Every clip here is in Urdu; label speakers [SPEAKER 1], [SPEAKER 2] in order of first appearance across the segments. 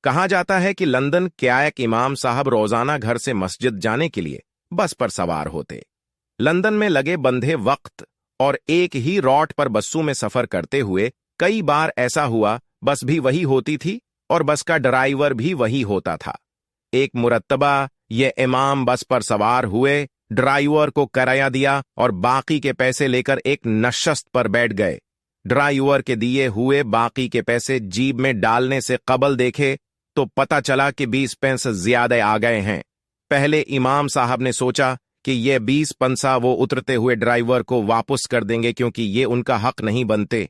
[SPEAKER 1] کہا جاتا ہے کہ لندن کیا ایک امام صاحب روزانہ گھر سے مسجد جانے کے لیے بس پر سوار ہوتے۔ لندن میں لگے بندھے وقت اور ایک ہی روٹ پر بسوں میں سفر کرتے ہوئے کئی بار ایسا ہوا بس بھی وہی ہوتی تھی اور بس کا ڈرائیور بھی وہی ہوتا تھا۔ ایک مرتبہ یہ امام بس پر سوار ہوئے، ڈرائیور کو کرایہ دیا اور باقی کے پیسے لے کر ایک نشست پر بیٹھ گئے۔ ڈرائیور کے دیے ہوئے باقی کے پیسے جیب میں ڈالنے سے قبل دیکھے تو پتہ چلا کہ 20 پیسے زیادہ آ گئے ہیں۔ پہلے امام صاحب نے سوچا کہ یہ 20 پیسہ وہ اترتے ہوئے ڈرائیور کو واپس کر دیں گے کیونکہ یہ ان کا حق نہیں بنتے۔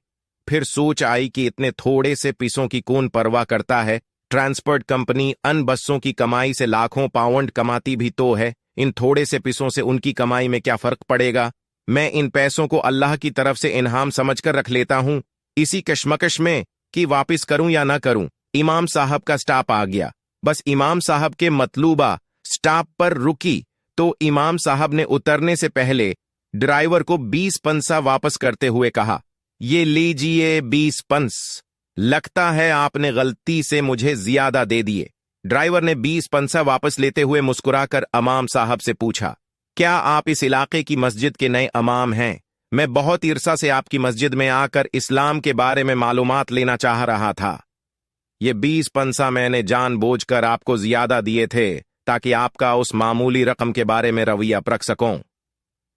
[SPEAKER 1] پھر سوچ آئی کہ اتنے تھوڑے سے پیسوں کی کون پرواہ کرتا ہے، ٹرانسپورٹ کمپنی ان بسوں کی کمائی سے لاکھوں پاؤنڈ کماتی بھی تو ہے، ان تھوڑے سے پیسوں سے ان کی کمائی میں کیا فرق پڑے گا؟ میں ان پیسوں کو اللہ کی طرف سے انعام سمجھ کر رکھ لیتا ہوں، اسی کشمکش میں کہ واپس کروں یا نہ کروں۔ امام صاحب کا سٹاپ آ گیا، بس امام صاحب کے مطلوبہ سٹاپ پر رکی تو امام صاحب نے اترنے سے پہلے ڈرائیور کو 20 پیسہ واپس کرتے ہوئے کہا، یہ لیجئے 20 پیسے، لگتا ہے آپ نے غلطی سے مجھے زیادہ دے دیے۔ ڈرائیور نے 20 پیسہ واپس لیتے ہوئے مسکرا کر امام صاحب سے پوچھا، کیا آپ اس علاقے کی مسجد کے نئے امام ہیں؟ میں بہت عرصہ سے آپ کی مسجد میں آ کر اسلام کے بارے میں معلومات لینا چاہ رہا تھا۔ یہ 20 پیسہ میں نے جان بوجھ کر آپ کو زیادہ دیے تھے تاکہ آپ کا اس معمولی رقم کے بارے میں رویہ پرکھ سکوں۔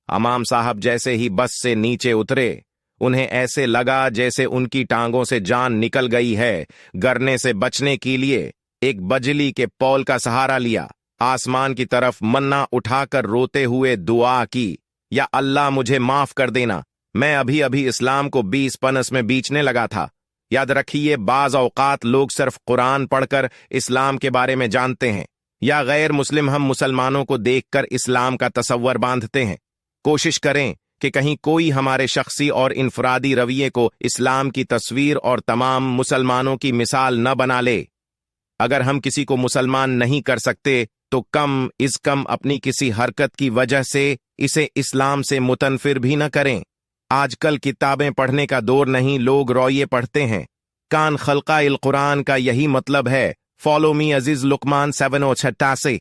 [SPEAKER 1] امام صاحب جیسے ہی بس سے نیچے اترے، انہیں ایسے لگا جیسے ان کی ٹانگوں سے جان نکل گئی ہے۔ گرنے سے بچنے کے لیے ایک بجلی کے پول کا سہارا لیا، آسمان کی طرف منا اٹھا کر روتے ہوئے دعا کی، یا اللہ مجھے معاف کر دینا، میں ابھی اسلام کو 20 پیسے میں بیچنے لگا تھا۔ یاد رکھیے، بعض اوقات لوگ صرف قرآن پڑھ کر اسلام کے بارے میں جانتے ہیں، یا غیر مسلم ہم مسلمانوں کو دیکھ کر اسلام کا تصور باندھتے ہیں۔ کوشش کریں کہ کہیں کوئی ہمارے شخصی اور انفرادی رویے کو اسلام کی تصویر اور تمام مسلمانوں کی مثال نہ بنا لے۔ اگر ہم کسی کو مسلمان نہیں کر سکتے تو کم از کم اپنی کسی حرکت کی وجہ سے اسے اسلام سے متنفر بھی نہ کریں۔ آج کل کتابیں پڑھنے کا دور نہیں، لوگ رویے پڑھتے ہیں۔ کان خلقہ القرآن کا یہی مطلب ہے۔ فالو می عزیز لقمان 7 اور 86۔